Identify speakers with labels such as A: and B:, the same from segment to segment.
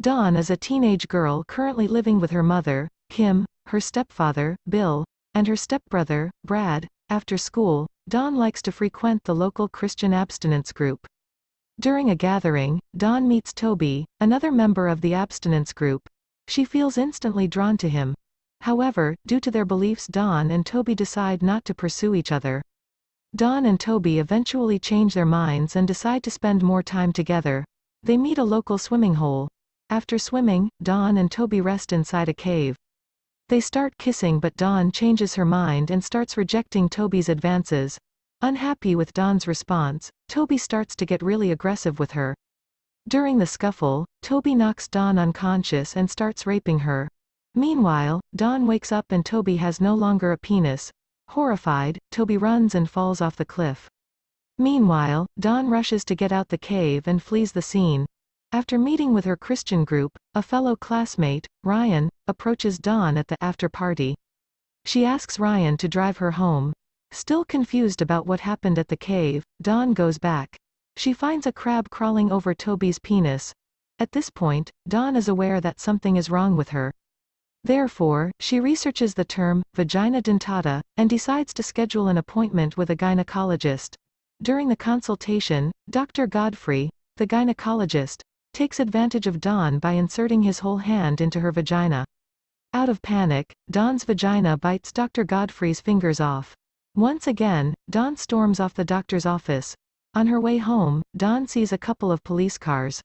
A: Dawn is a teenage girl currently living with her mother, Kim, her stepfather, Bill, and her stepbrother, Brad. After school, Dawn likes to frequent the local Christian abstinence group. During a gathering, Dawn meets Tobey, another member of the abstinence group. She feels instantly drawn to him. However, due to their beliefs, Dawn and Tobey decide not to pursue each other. Dawn and Tobey eventually change their minds and decide to spend more time together. They meet a local swimming hole. After swimming, Dawn and Tobey rest inside a cave. They start kissing, but Dawn changes her mind and starts rejecting Tobey's advances. Unhappy with Dawn's response, Tobey starts to get really aggressive with her. During the scuffle, Tobey knocks Dawn unconscious and starts raping her. Meanwhile, Dawn wakes up and Tobey has no longer a penis. Horrified, Tobey runs and falls off the cliff. Meanwhile, Dawn rushes to get out the cave and flees the scene. After meeting with her Christian group, a fellow classmate, Ryan, approaches Dawn at the after party. She asks Ryan to drive her home. Still confused about what happened at the cave, Dawn goes back. She finds a crab crawling over Tobey's penis. At this point, Dawn is aware that something is wrong with her. Therefore, she researches the term, vagina dentata, and decides to schedule an appointment with a gynecologist. During the consultation, Dr. Godfrey, the gynecologist, takes advantage of Dawn by inserting his whole hand into her vagina. Out of panic, Dawn's vagina bites Dr. Godfrey's fingers off. Once again, Dawn storms off the doctor's office. On her way home, Dawn sees a couple of police cars.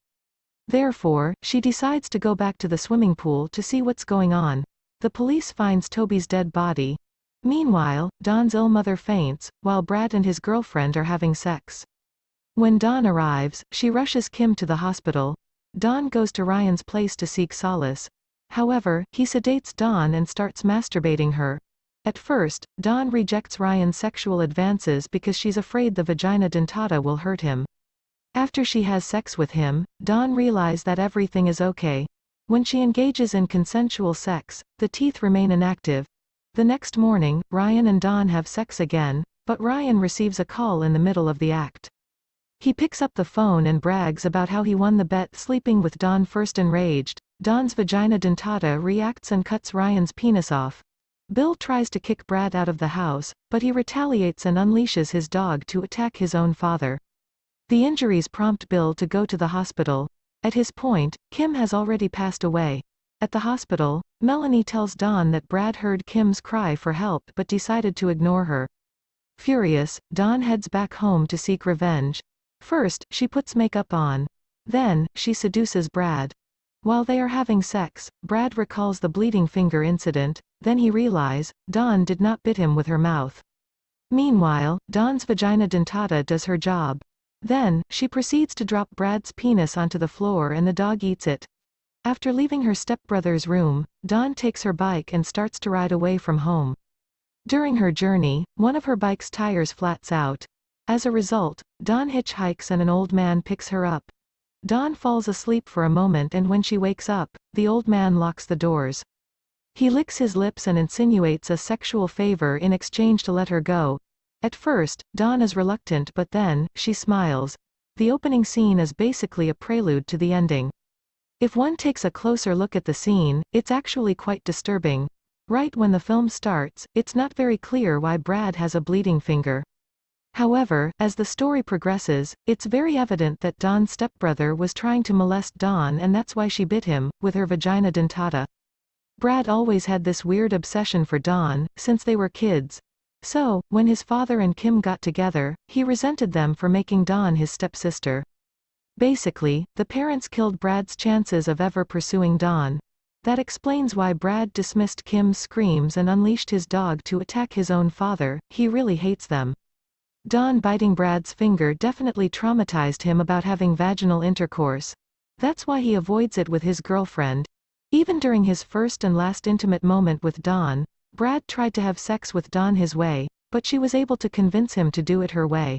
A: Therefore, she decides to go back to the swimming pool to see what's going on. The police finds Tobey's dead body. Meanwhile, Dawn's ill mother faints, while Brad and his girlfriend are having sex. When Dawn arrives, she rushes Kim to the hospital. Dawn goes to Ryan's place to seek solace. However, he sedates Dawn and starts masturbating her. At first, Dawn rejects Ryan's sexual advances because she's afraid the vagina dentata will hurt him. After she has sex with him, Dawn realizes that everything is okay. When she engages in consensual sex, the teeth remain inactive. The next morning, Ryan and Dawn have sex again, but Ryan receives a call in the middle of the act. He picks up the phone and brags about how he won the bet sleeping with Dawn. First enraged, Dawn's vagina dentata reacts and cuts Ryan's penis off. Bill tries to kick Brad out of the house, but he retaliates and unleashes his dog to attack his own father. The injuries prompt Bill to go to the hospital. At his point, Kim has already passed away. At the hospital, Melanie tells Dawn that Brad heard Kim's cry for help but decided to ignore her. Furious, Dawn heads back home to seek revenge. First, she puts makeup on. Then, she seduces Brad. While they are having sex, Brad recalls the bleeding finger incident, then he realizes, Dawn did not bite him with her mouth. Meanwhile, Dawn's vagina dentata does her job. Then, she proceeds to drop Brad's penis onto the floor and the dog eats it. After leaving her stepbrother's room, Dawn takes her bike and starts to ride away from home. During her journey, one of her bike's tires flats out. As a result, Dawn hitchhikes and an old man picks her up. Dawn falls asleep for a moment and when she wakes up, the old man locks the doors. He licks his lips and insinuates a sexual favor in exchange to let her go. At first, Dawn is reluctant but then, she smiles. The opening scene is basically a prelude to the ending. If one takes a closer look at the scene, it's actually quite disturbing. Right when the film starts, it's not very clear why Brad has a bleeding finger. However, as the story progresses, it's very evident that Dawn's stepbrother was trying to molest Dawn and that's why she bit him, with her vagina dentata. Brad always had this weird obsession for Dawn, since they were kids. So, when his father and Kim got together, he resented them for making Dawn his stepsister. Basically, the parents killed Brad's chances of ever pursuing Dawn. That explains why Brad dismissed Kim's screams and unleashed his dog to attack his own father. He really hates them. Dawn biting Brad's finger definitely traumatized him about having vaginal intercourse. That's why he avoids it with his girlfriend. Even during his first and last intimate moment with Dawn, Brad tried to have sex with Dawn his way, but she was able to convince him to do it her way.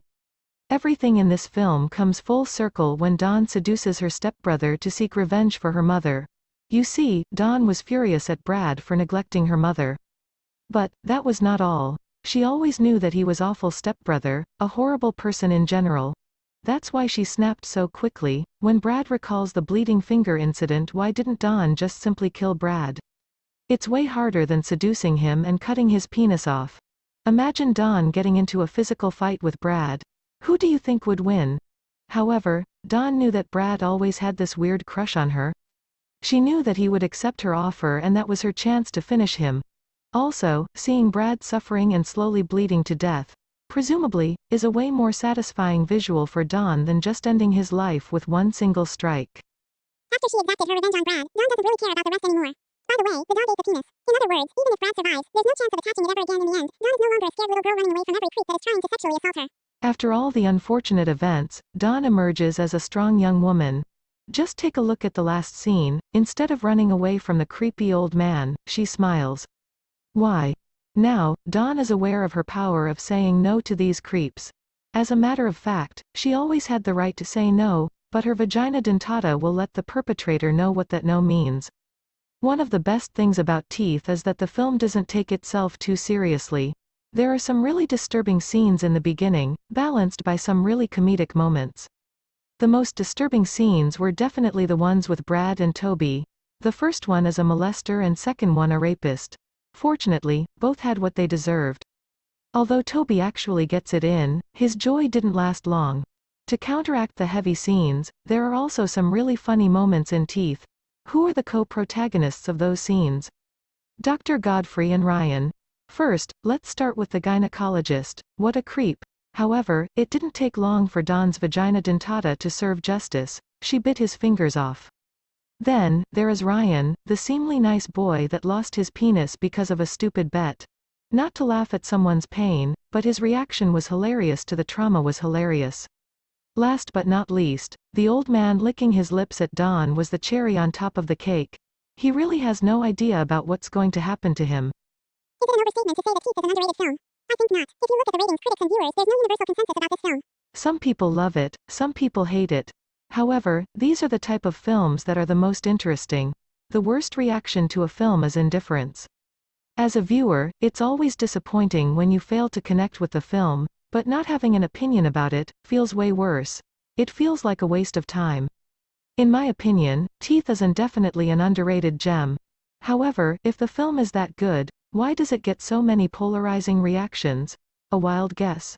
A: Everything in this film comes full circle when Dawn seduces her stepbrother to seek revenge for her mother. You see, Dawn was furious at Brad for neglecting her mother. But, that was not all. She always knew that he was awful stepbrother, a horrible person in general. that's why she snapped so quickly. When Brad recalls the bleeding finger incident, why didn't Dawn just simply kill Brad? It's way harder than seducing him and cutting his penis off. Imagine Dawn getting into a physical fight with Brad. Who do you think would win? However, Dawn knew that Brad always had this weird crush on her. She knew that he would accept her offer and that was her chance to finish him. Also, seeing Brad suffering and slowly bleeding to death, presumably, is a way more satisfying visual for Dawn than just ending his life with one single strike.
B: After she exacted her revenge on Brad, Dawn doesn't really care about the rest anymore. By the way, the dog ate the penis. In other words, even if Brad survives, there's no chance of attaching it ever again in the end. Dawn is no longer a scared little girl running away from every creep that is trying to sexually assault her.
A: After all the unfortunate events, Dawn emerges as a strong young woman. Just take a look at the last scene. Instead of running away from the creepy old man, she smiles. Why? Now, Dawn is aware of her power of saying no to these creeps. As a matter of fact, she always had the right to say no, but her vagina dentata will let the perpetrator know what that no means. One of the best things about Teeth is that the film doesn't take itself too seriously. There are some really disturbing scenes in the beginning, balanced by some really comedic moments. The most disturbing scenes were definitely the ones with Brad and Tobey. The first one is a molester and second one a rapist. Fortunately, both had what they deserved. Although Tobey actually gets it in, his joy didn't last long. To counteract the heavy scenes, there are also some really funny moments in Teeth. Who are the co-protagonists of those scenes? Dr. Godfrey and Ryan. First, let's start with the gynecologist. What a creep. However, it didn't take long for Dawn's vagina dentata to serve justice. She bit his fingers off. Then, there is Ryan, the seemingly nice boy that lost his penis because of a stupid bet. Not to laugh at someone's pain, but his reaction was hilarious to the trauma was hilarious. Last but not least, the old man licking his lips at Dawn was the cherry on top of the cake. He really has no idea about what's going to happen to him.
B: Is it an overstatement to say that Teeth is an underrated film? I think not. If you look at the ratings, critics and viewers, there's no universal consensus about this film.
A: Some people love it, some people hate it. However, these are the type of films that are the most interesting. The worst reaction to a film is indifference. As a viewer, it's always disappointing when you fail to connect with the film, but not having an opinion about it feels way worse. It feels like a waste of time. In my opinion, Teeth is indefinitely an underrated gem. However, if the film is that good, why does it get so many polarizing reactions? A wild guess.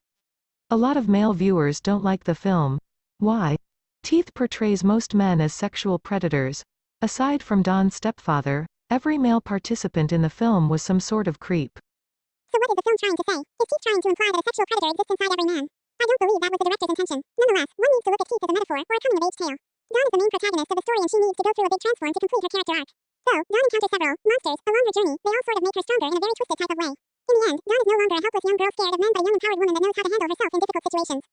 A: A lot of male viewers don't like the film. Why? Teeth portrays most men as sexual predators. Aside from Dawn's stepfather, every male participant in the film was some sort of creep.
B: So what is the film trying to say? Is Teeth trying to imply that a sexual predator exists inside every man? I don't believe that was the director's intention. Nonetheless, one needs to look at Teeth as a metaphor, or a coming-of-age tale. Dawn is the main protagonist of the story and she needs to go through a big transform to complete her character arc. So, Dawn encounters several monsters along her journey. They all sort of make her stronger in a very twisted type of way. In the end, Dawn is no longer a helpless young girl scared of men but a young empowered woman that knows how to handle herself in difficult situations.